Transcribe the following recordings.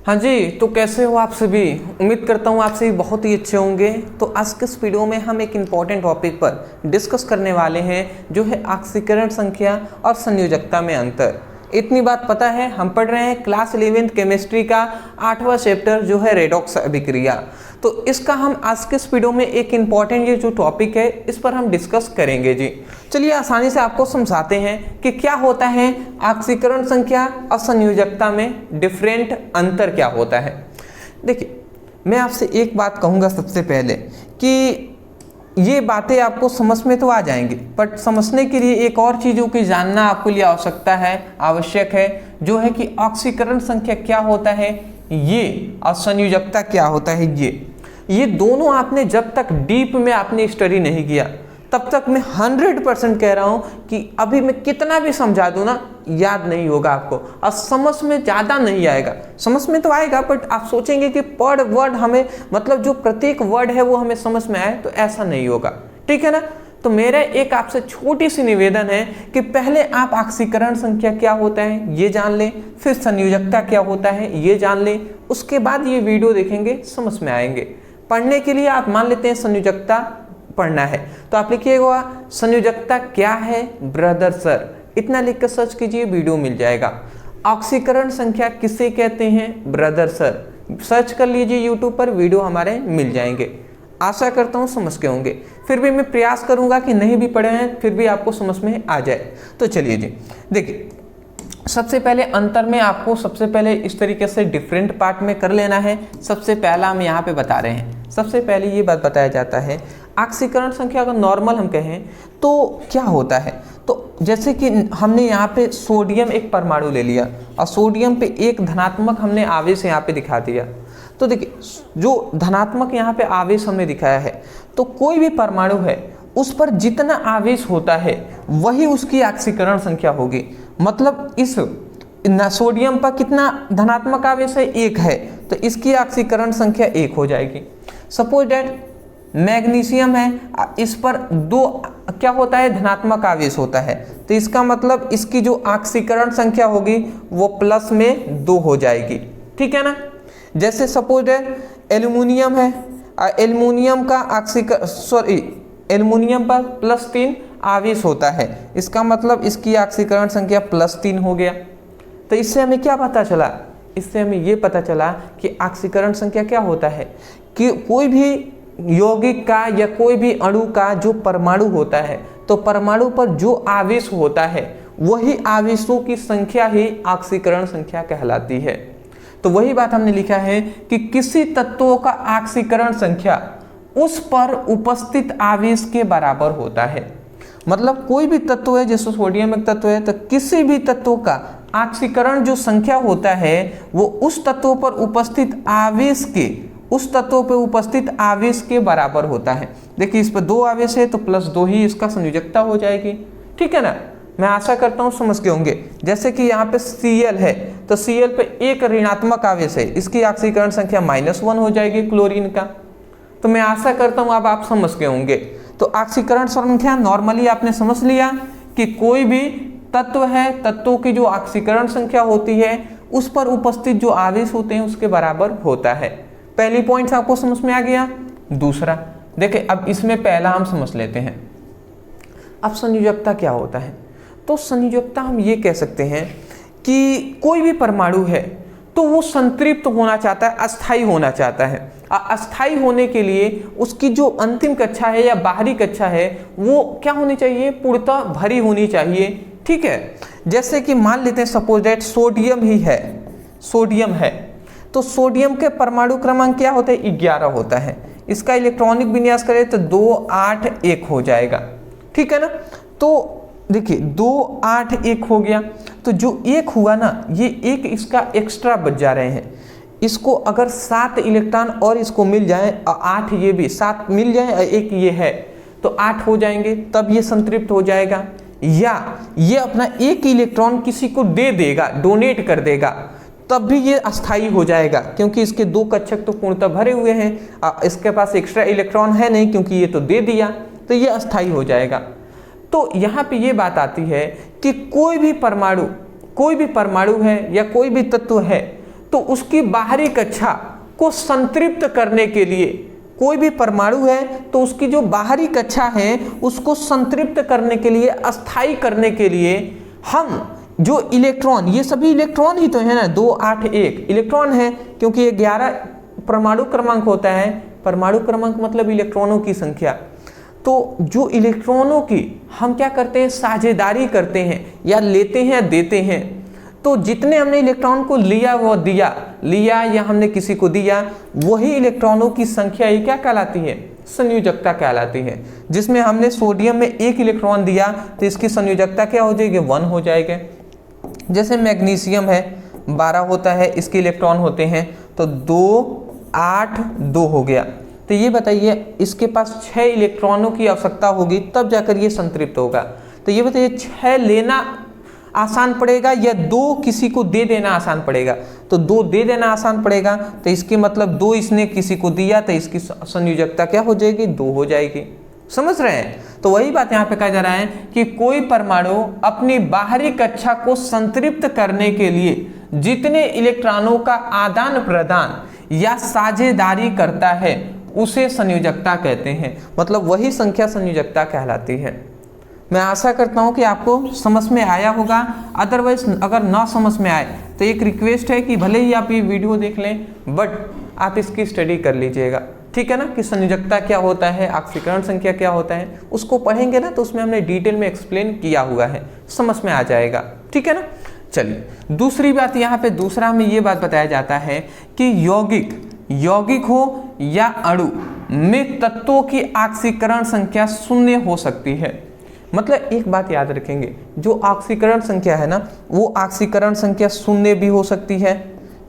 हाँ जी, तो कैसे हो आप सभी। उम्मीद करता हूँ आप सभी बहुत ही अच्छे होंगे। तो आज के इस वीडियो में हम एक इम्पॉर्टेंट टॉपिक पर डिस्कस करने वाले हैं, जो है ऑक्सीकरण संख्या और संयोजकता में अंतर। इतनी बात पता है, हम पढ़ रहे हैं क्लास 11th केमिस्ट्री का 8वां चैप्टर जो है रेडॉक्स अभिक्रिया। तो इसका हम आज के इस वीडियो में एक इम्पॉर्टेंट ये जो टॉपिक है इस पर हम डिस्कस करेंगे जी। चलिए आसानी से आपको समझाते हैं कि क्या होता है ऑक्सीकरण संख्या और संयोजकता में डिफरेंट अंतर क्या होता है। देखिए, मैं आपसे एक बात कहूँगा सबसे पहले कि ये बातें आपको समझ में तो आ जाएंगी, बट समझने के लिए एक और चीज़ों की जानना आपको लिए आवश्यक है, जो है कि ऑक्सीकरण संख्या क्या होता है ये और संयोजकता क्या होता है ये दोनों आपने जब तक डीप में आपने स्टडी नहीं किया तब तक मैं 100% कह रहा हूँ कि अभी मैं कितना भी समझा दूँ ना, याद नहीं होगा आपको और समझ में ज़्यादा नहीं आएगा। समझ में तो आएगा बट आप सोचेंगे कि पर वर्ड हमें, मतलब जो प्रत्येक वर्ड है वो हमें समझ में आए, तो ऐसा नहीं होगा। ठीक है ना। तो मेरा एक आपसे छोटी सी निवेदन है कि पहले आप ऑक्सीकरण संख्या क्या होता है ये जान लें, फिर संयोजकता क्या होता है ये जान लें, उसके बाद ये वीडियो देखेंगे समझ में आएंगे। पढ़ने के लिए आप मान लेते हैं संयोजकता पढ़ना है, तो आप लिखिएगा संयोजकता क्या है ब्रदर सर, इतना लिख कर सर्च कीजिए, वीडियो मिल जाएगा। ऑक्सीकरण संख्या किसे कहते हैं ब्रदर सर, सर्च कर लीजिए यूट्यूब पर, वीडियो हमारे मिल जाएंगे। आशा करता हूँ समझ के होंगे, फिर भी मैं प्रयास करूंगा कि नहीं भी पढ़े हैं फिर भी आपको समझ में आ जाए। तो चलिए जी, देखिए सबसे पहले अंतर में आपको सबसे पहले इस तरीके से डिफरेंट पार्ट में कर लेना है। सबसे पहला हम यहाँ पे बता रहे हैं, सबसे पहले ये बात बताया जाता है ऑक्सीकरण संख्या अगर नॉर्मल हम कहें तो क्या होता है। तो जैसे कि हमने यहाँ पे सोडियम एक परमाणु ले लिया और सोडियम पे एक धनात्मक हमने आवेश यहाँ पे दिखा दिया। तो देखिए जो धनात्मक यहाँ पे आवेश हमने दिखाया है, तो कोई भी परमाणु है उस पर जितना आवेश होता है वही उसकी ऑक्सीकरण संख्या होगी। मतलब इस सोडियम पर कितना धनात्मक आवेश है, 1 है, तो इसकी ऑक्सीकरण संख्या 1 हो जाएगी। सपोज दैट मैग्नीशियम है, इस पर 2 क्या होता है धनात्मक आवेश होता है, तो इसका मतलब इसकी जो ऑक्सीकरण संख्या होगी वो प्लस में 2 हो जाएगी। ठीक है ना। जैसे सपोज दैट एल्युमिनियम है, एल्युमिनियम का एल्युमिनियम पर +3 आवेश होता है, इसका मतलब इसकी ऑक्सीकरण संख्या +3 हो गया। तो इससे हमें क्या पता चला, इससे हमें ये पता चला कि ऑक्सीकरण संख्या क्या होता है कि कोई भी यौगिक का या कोई भी अणु का जो परमाणु होता है, तो परमाणु पर जो आवेश होता है वही आवेशों की संख्या ही ऑक्सीकरण संख्या कहलाती है। तो वही बात हमने लिखा है कि किसी तत्वों का ऑक्सीकरण संख्या उस पर उपस्थित आवेश के बराबर होता है। मतलब कोई भी तत्व है, जैसे सोडियम एक तत्व है, तो किसी भी तत्व का ऑक्सीकरण जो संख्या होता है वो उस तत्व पर उपस्थित आवेश के बराबर होता है। देखिए इस पर 2 आवेश है तो +2 ही इसका संयोजकता हो जाएगी। ठीक है ना। मैं आशा करता हूँ समझ के होंगे। जैसे कि यहाँ पे Cl है, तो Cl पे 1 ऋणात्मक आवेश है, इसकी ऑक्सीकरण संख्या -1 हो जाएगी क्लोरीन का। तो मैं आशा करता हूँ अब आप समझ के होंगे। तो ऑक्सीकरण संख्या नॉर्मली आपने समझ लिया कि कोई भी तत्व है, तत्वों की जो ऑक्सीकरण संख्या होती है उस पर उपस्थित जो आवेश होते हैं उसके बराबर होता है। पहली पॉइंट आपको समझ में आ गया। दूसरा देखिए, अब इसमें पहला हम समझ लेते हैं। अब संयोजकता क्या होता है। तो संयोजकता हम ये कह सकते हैं कि कोई भी परमाणु है तो वो संतृप्त होना चाहता है, अस्थायी होना चाहता है। अस्थायी होने के लिए उसकी जो अंतिम कक्षा है या बाहरी कक्षा है वो क्या होनी चाहिए, पूर्णतः भरी होनी चाहिए। ठीक है। जैसे कि मान लेते हैं सपोज दैट सोडियम ही है, सोडियम है, तो सोडियम के परमाणु क्रमांक क्या होता है, 11 होता है। इसका इलेक्ट्रॉनिक विन्यास करें तो 2 8 1 हो जाएगा। ठीक है ना। तो देखिए 2 8 1 हो गया, तो जो 1 हुआ ना, ये 1 इसका एक्स्ट्रा बच जा रहे हैं। इसको अगर 7 इलेक्ट्रॉन और इसको मिल जाए और 8 ये भी 7 मिल जाए और 1 ये है, तो 8 हो जाएंगे, तब ये संतृप्त हो जाएगा। या ये अपना 1 इलेक्ट्रॉन किसी को दे देगा, डोनेट कर देगा, तब भी ये अस्थायी हो जाएगा, क्योंकि इसके 2 कक्षक तो पूर्णतः भरे हुए हैं, इसके पास एक्स्ट्रा इलेक्ट्रॉन है नहीं क्योंकि ये तो दे दिया, तो ये अस्थायी हो जाएगा। तो यहाँ पे ये बात आती है कि कोई भी परमाणु है या कोई भी तत्व है, तो तो उसकी बाहरी कक्षा को संतृप्त करने के लिए, कोई भी परमाणु है तो उसकी जो बाहरी कक्षा है उसको संतृप्त करने के लिए, अस्थायी करने के लिए हम जो इलेक्ट्रॉन, ये सभी इलेक्ट्रॉन ही तो है ना, 2 8 1 इलेक्ट्रॉन है, क्योंकि ये 11 परमाणु क्रमांक होता है। परमाणु क्रमांक मतलब इलेक्ट्रॉनों की संख्या। तो जो इलेक्ट्रॉनों की हम क्या करते हैं, साझेदारी करते हैं या लेते हैं या देते हैं। तो जितने हमने इलेक्ट्रॉन को लिया वो लिया या हमने किसी को दिया, वही इलेक्ट्रॉनों की संख्या ये क्या कहलाती है, संयोजकता कहलाती है। जिसमें हमने सोडियम में 1 इलेक्ट्रॉन दिया तो इसकी संयोजकता क्या हो जाएगी, 1 हो जाएगा। जैसे मैग्नीशियम है 12 होता है, इसके इलेक्ट्रॉन होते हैं तो 2 8 2 हो गया। तो ये बताइए इसके पास 6 इलेक्ट्रॉनों की आवश्यकता होगी तब जाकर ये संतृप्त होगा। तो ये बताइए 6 लेना आसान पड़ेगा या 2 किसी को दे देना आसान पड़ेगा। तो 2 दे देना आसान पड़ेगा, तो इसकी मतलब 2 इसने किसी को दिया तो इसकी संयोजकता क्या हो जाएगी, 2 हो जाएगी। समझ रहे हैं। तो वही बात यहाँ पे कहा जा रहा है कि कोई परमाणु अपनी बाहरी कक्षा को संतृप्त करने के लिए जितने इलेक्ट्रॉनों का आदान प्रदान या साझेदारी करता है उसे संयोजकता कहते हैं। मतलब वही संख्या संयोजकता कहलाती है। मैं आशा करता हूं कि आपको समझ में आया होगा। अदरवाइज अगर ना समझ में आए तो एक रिक्वेस्ट है कि भले ही आप ये वीडियो देख लें बट आप इसकी स्टडी कर लीजिएगा, ठीक है ना, कि संयोजकता क्या होता है, ऑक्सीकरण संख्या क्या होता है, उसको पढ़ेंगे ना तो उसमें हमने डिटेल में एक्सप्लेन किया हुआ है, समझ में आ जाएगा, ठीक है ना। चलिए दूसरी बात यहाँ पे, दूसरा में ये बात बताया जाता है कि यौगिक हो या अणु में तत्वों की ऑक्सीकरण संख्या 0 हो सकती है। मतलब एक बात याद रखेंगे, जो ऑक्सीकरण संख्या है ना वो ऑक्सीकरण संख्या 0 भी हो सकती है,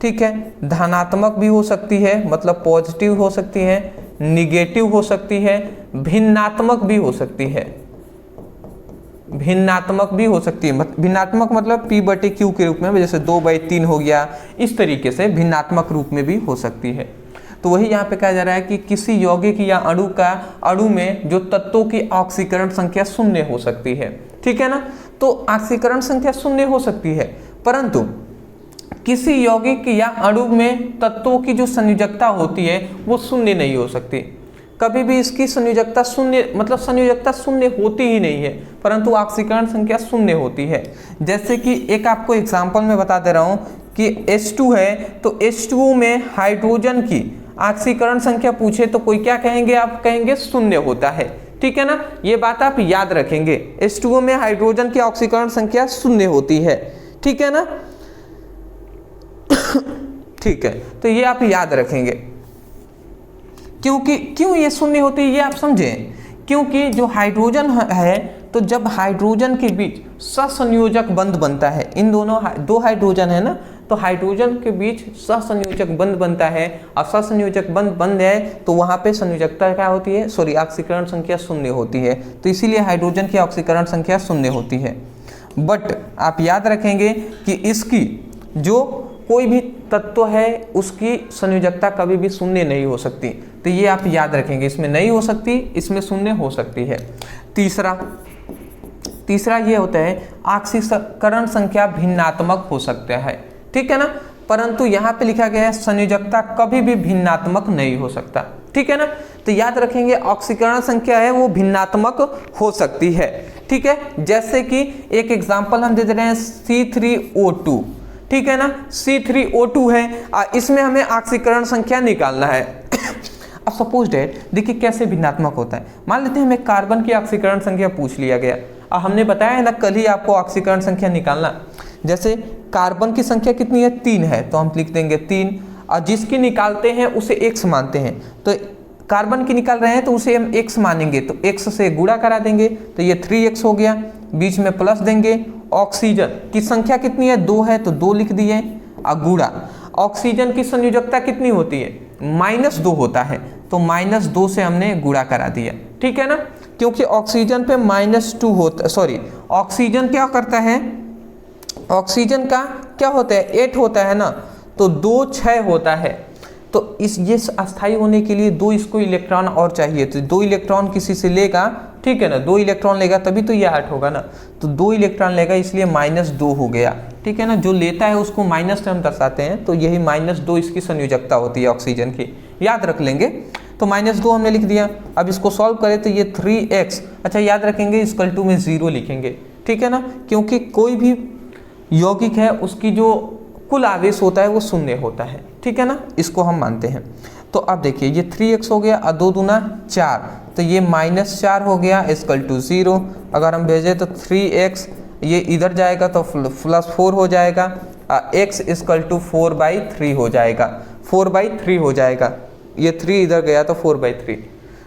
ठीक है, धनात्मक भी हो सकती है मतलब पॉजिटिव हो सकती है, निगेटिव हो सकती है, भिन्नात्मक भी हो सकती है, भिन्नात्मक भी हो सकती है। भिन्नात्मक मतलब P/Q के रूप में, जैसे 2/3 हो गया, इस तरीके से भिन्नात्मक रूप में भी हो सकती है। तो वही यहाँ पे कहा जा रहा है कि किसी यौगिक या अणु में जो तत्वों की ऑक्सीकरण संख्या 0 हो सकती है, ठीक है ना। तो ऑक्सीकरण संख्या 0 हो सकती है, परंतु किसी यौगिक या अणु में तत्वों की जो संयोजकता होती है वो 0 नहीं हो सकती। कभी भी इसकी संयोजकता 0 मतलब संयोजकता 0 होती ही नहीं है, परंतु ऑक्सीकरण संख्या 0 होती है। जैसे कि एक आपको एग्जांपल में बता दे रहा हूँ कि H2 है तो H2O में हाइड्रोजन की ऑक्सीकरण संख्या पूछे तो कोई क्या कहेंगे, आप कहेंगे 0 होता है, ठीक है ना। ये बात आप याद रखेंगे, H2O में हाइड्रोजन की ऑक्सीकरण संख्या 0 होती है, ठीक है ना। ठीक है, तो ये आप याद रखेंगे। क्यों ये 0 होती है ये आप समझें, क्योंकि जो हाइड्रोजन है तो जब हाइड्रोजन के बीच सहसंयोजक बंध बनता है, इन दोनों 2 हाइड्रोजन है ना, तो हाइड्रोजन के बीच सहसंयोजक बंध बनता है और सहसंयोजक बंध है तो वहां पे संयोजकता क्या होती है, सॉरी ऑक्सीकरण संख्या 0 होती है। तो इसीलिए हाइड्रोजन की ऑक्सीकरण संख्या 0 होती है। बट आप याद रखेंगे कि इसकी जो कोई भी तत्व है उसकी संयोजकता कभी भी 0 नहीं हो सकती। तो ये आप याद रखेंगे, इसमें नहीं हो सकती, इसमें 0 हो सकती है। तीसरा ये होता है ऑक्सीकरण संख्या भिन्नात्मक हो सकता है, ठीक है ना, परंतु यहाँ पे लिखा गया है संयोजकता कभी भी भिन्नात्मक नहीं हो सकता, ठीक है ना। तो याद रखेंगे ऑक्सीकरण संख्या है वो भिन्नात्मक हो सकती है, ठीक है। जैसे कि एक एग्जांपल हम दे दे रहे हैं C3O2, ठीक है ना, C3O2 है, इसमें हमें ऑक्सीकरण संख्या निकालना है। अब सपोज डेट देखिए कैसे भिन्नात्मक होता है। मान लेते हैं हमें कार्बन की ऑक्सीकरण संख्या पूछ लिया गया और हमने बताया है ना कल ही आपको ऑक्सीकरण संख्या निकालना। जैसे कार्बन की संख्या कितनी है, 3 है, तो हम लिख देंगे 3, और जिसकी निकालते हैं उसे x मानते हैं। तो कार्बन की निकाल रहे हैं तो उसे हम x मानेंगे, तो x से गुणा करा देंगे तो ये 3x हो गया, बीच में प्लस देंगे। ऑक्सीजन की संख्या कितनी है, 2 है, तो 2 लिख दिए और गुणा। ऑक्सीजन की संयोजकता कितनी होती है, -2 होता है, तो -2 से हमने गुणा करा दिया, ठीक है ना, क्योंकि ऑक्सीजन पे -2 होता, सॉरी ऑक्सीजन क्या करता है, ऑक्सीजन का क्या होता है, 8 होता है ना, तो 2 6 होता है। तो ये अस्थायी होने के लिए 2 इसको इलेक्ट्रॉन और चाहिए, तो 2 इलेक्ट्रॉन किसी से लेगा, ठीक है ना, 2 इलेक्ट्रॉन लेगा तभी तो ये 8 होगा ना, तो 2 इलेक्ट्रॉन लेगा इसलिए -2 हो गया, ठीक है ना। जो लेता है उसको माइनस से हम दर्शाते हैं, तो यही -2 इसकी संयोजकता होती है ऑक्सीजन की, याद रख लेंगे। तो -2 हमने लिख दिया। अब इसको सॉल्व करें तो ये 3x, अच्छा याद रखेंगे इक्वल टू में 0 लिखेंगे, ठीक है ना, क्योंकि कोई भी यौगिक है उसकी जो कुल आवेश होता है वो शून्य होता है, ठीक है ना, इसको हम मानते हैं। तो अब देखिए ये 3x हो गया और 2 दूना 4, तो ये -4 हो गया इक्वल टू 0। अगर हम भेजें तो 3x ये इधर जाएगा तो +4 हो जाएगा, x इक्वल टू 4/3 हो जाएगा, 4/3 हो जाएगा, ये 3 इधर गया तो 4/3।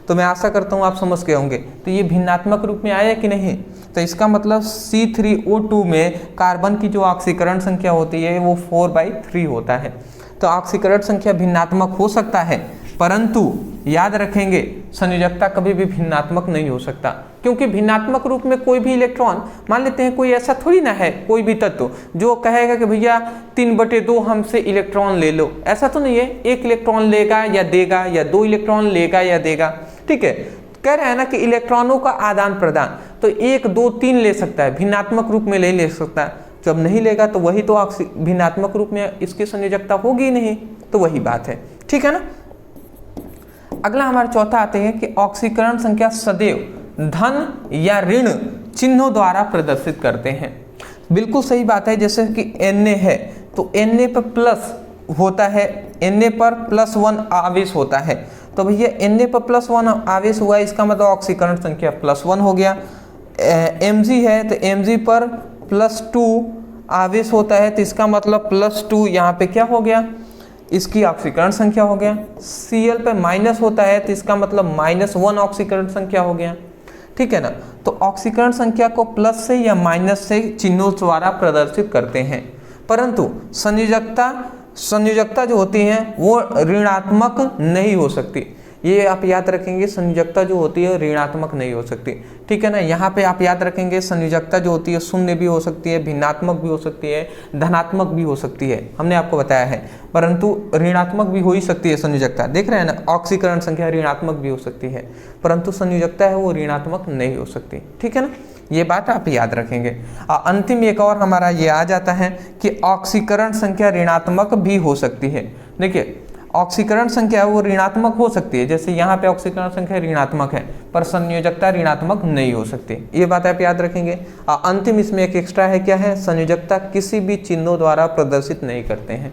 तो मैं आशा करता हूँ आप समझ गए होंगे। तो ये भिन्नात्मक रूप में आया कि नहीं, तो इसका मतलब C3O2 में कार्बन की जो ऑक्सीकरण संख्या होती है वो 4/3 होता है। तो ऑक्सीकरण संख्या भिन्नात्मक हो सकता है, परंतु याद रखेंगे संयोजकता कभी भी भिन्नात्मक नहीं हो सकता, क्योंकि भिन्नात्मक रूप में कोई भी इलेक्ट्रॉन, मान लेते हैं कोई ऐसा थोड़ी ना है कोई भी तत्व जो कहेगा कि भैया 3/2 हमसे इलेक्ट्रॉन ले लो, ऐसा तो नहीं है, 1 इलेक्ट्रॉन लेगा या देगा या 2 इलेक्ट्रॉन लेगा या देगा, ठीक है। कह रहे हैं ना कि इलेक्ट्रॉनों का आदान प्रदान, तो 1 2 3 ले सकता है, भिन्नात्मक रूप में नहीं ले सकता। जब नहीं लेगा तो वही तो भिन्नात्मक रूप में इसकी संयोजकता होगी ही नहीं, तो वही बात है, ठीक है ना। अगला हमारा चौथा आते हैं कि ऑक्सीकरण संख्या सदैव धन या ऋण चिन्हों द्वारा प्रदर्शित करते हैं। बिल्कुल सही बात है, जैसे कि Na है तो Na पर प्लस होता है, Na पर +1 आवेश होता है, तो भैया Na पर +1 आवेश हुआ, इसका मतलब ऑक्सीकरण संख्या +1 हो गया। Mg है तो Mg पर +2 आवेश होता है, तो इसका मतलब +2 यहाँ पे क्या हो गया, इसकी ऑक्सीकरण संख्या हो गया। Cl पे माइनस होता है तो इसका मतलब -1 ऑक्सीकरण संख्या हो गया, ठीक है ना। तो ऑक्सीकरण संख्या को प्लस से या माइनस से चिन्हों द्वारा प्रदर्शित करते हैं, परंतु संयोजकता जो होती है वो ऋणात्मक नहीं हो सकती। ये आप याद रखेंगे, संयोजकता जो होती है ऋणात्मक नहीं हो सकती, ठीक है ना। यहाँ पे आप याद रखेंगे संयोजकता जो होती है शून्य भी हो सकती है, भिन्नात्मक भी हो सकती है, धनात्मक भी हो सकती है, हमने आपको बताया है, परंतु ऋणात्मक भी हो ही सकती है संयोजकता। देख रहे हैं ना, ऑक्सीकरण संख्या ऋणात्मक भी हो सकती है, परंतु संयोजकता है वो ऋणात्मक नहीं हो सकती, ठीक है ना, ये बात आप याद रखेंगे। अंतिम एक और हमारा ये आ जाता है कि ऑक्सीकरण संख्या ऋणात्मक भी हो सकती है। देखिए ऑक्सीकरण संख्या वो ऋणात्मक हो सकती है, जैसे यहाँ पे ऑक्सीकरण संख्या ऋणात्मक है पर संयोजकता ऋणात्मक नहीं हो सकती, ये बात आप याद रखेंगे। अंतिम इसमें एक एक्स्ट्रा है, क्या है, संयोजकता किसी भी चिन्हों द्वारा प्रदर्शित नहीं करते हैं,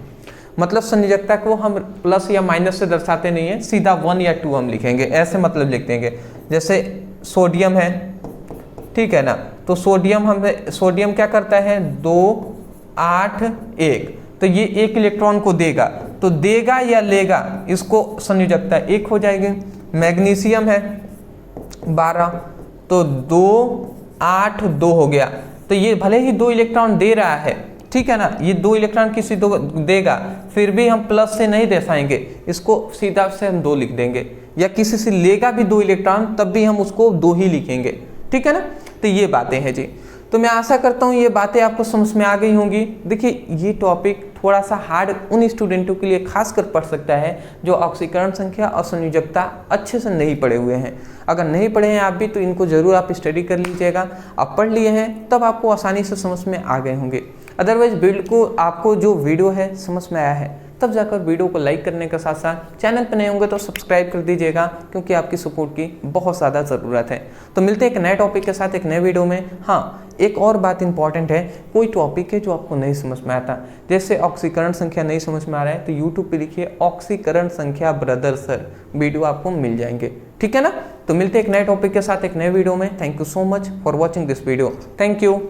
मतलब संयोजकता को हम प्लस या माइनस से दर्शाते नहीं है, सीधा 1 या 2 हम लिखेंगे, ऐसे मतलब लिख देंगे। जैसे सोडियम है, ठीक है ना, तो सोडियम क्या करता है 2 8 1, तो ये 1 इलेक्ट्रॉन को देगा, तो देगा या लेगा इसको संयोजकता 1 हो जाएगी। मैग्नीशियम है 12, तो 2 8 2 हो गया, तो ये भले ही 2 इलेक्ट्रॉन दे रहा है, ठीक है ना, ये 2 इलेक्ट्रॉन किसी दो देगा, फिर भी हम प्लस से नहीं दर्शाएंगे, इसको सीधा से हम 2 लिख देंगे, या किसी से लेगा भी 2 इलेक्ट्रॉन तब भी हम उसको 2 ही लिखेंगे, ठीक है ना। तो ये बातें हैं जी। तो मैं आशा करता हूँ ये बातें आपको समझ में आ गई होंगी। देखिए ये टॉपिक थोड़ा सा हार्ड उन स्टूडेंटों के लिए खासकर पढ़ सकता है जो ऑक्सीकरण संख्या और संयोजकता अच्छे से नहीं पढ़े हुए हैं। अगर नहीं पढ़े हैं आप भी तो इनको जरूर आप स्टडी कर लीजिएगा। आप पढ़ लिए हैं तब आपको आसानी से समझ में आ गए होंगे। अदरवाइज बिल्कुल आपको जो वीडियो है समझ में आया है तब जाकर वीडियो को लाइक करने के साथ साथ चैनल पर नए होंगे तो सब्सक्राइब कर दीजिएगा, क्योंकि आपकी सपोर्ट की बहुत ज़्यादा ज़रूरत है। तो मिलते हैं एक नए टॉपिक के साथ एक नए वीडियो में। हाँ, एक और बात इंपॉर्टेंट है, कोई टॉपिक है जो आपको नहीं समझ में आता, जैसे ऑक्सीकरण संख्या नहीं समझ में आ रहा है तो यूट्यूब पे लिखिए ऑक्सीकरण संख्या ब्रदर सर, वीडियो आपको मिल जाएंगे, ठीक है ना। तो मिलते हैं एक नए टॉपिक के साथ एक नए वीडियो में। Thank you so much for watching this video. Thank you.